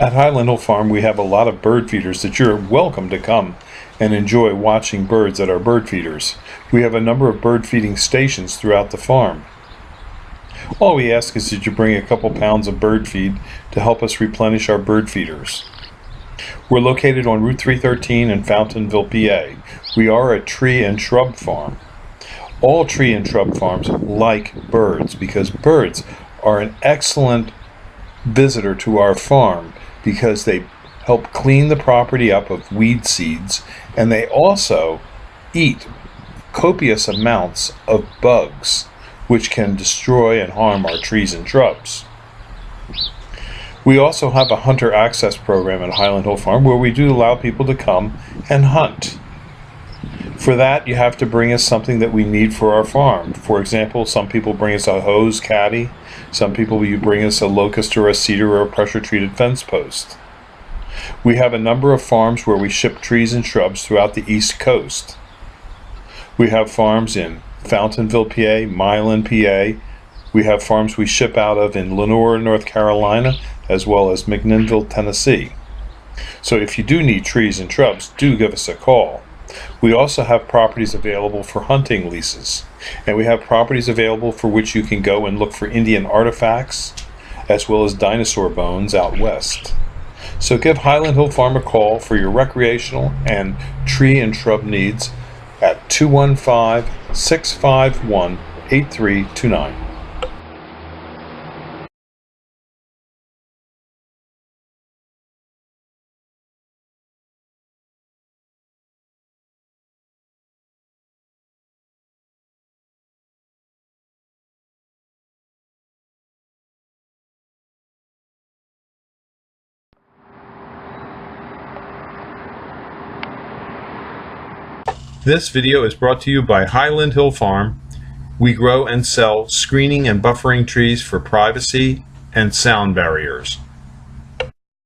At Highland Farm, we have a lot of bird feeders that you're welcome to come and enjoy watching birds at our bird feeders. We have a number of bird feeding stations throughout the farm. All we ask is that you bring a couple pounds of bird feed to help us replenish our bird feeders. We're located on Route 313 in Fountainville, PA. We are a tree and shrub farm. All tree and shrub farms like birds because birds are an excellent visitor to our farm because they help clean the property up of weed seeds, and they also eat copious amounts of bugs which can destroy and harm our trees and shrubs. We also have a hunter access program at Highland Hill Farm where we do allow people to come and hunt. For that, you have to bring us something that we need for our farm. For example, some people bring us a hose caddy. Some people you bring us a locust or a cedar or a pressure-treated fence post. We have a number of farms where we ship trees and shrubs throughout the East Coast. We have farms in Fountainville, PA, Milan, PA. We have farms we ship out of in Lenore, North Carolina, as well as McMinnville, Tennessee. So if you do need trees and shrubs, do give us a call. We also have properties available for hunting leases, and we have properties available for which you can go and look for Indian artifacts as well as dinosaur bones out west. So give Highland Hill Farm a call for your recreational and tree and shrub needs at 215-651-8329. This video is brought to you by Highland Hill Farm. We grow and sell screening and buffering trees for privacy and sound barriers.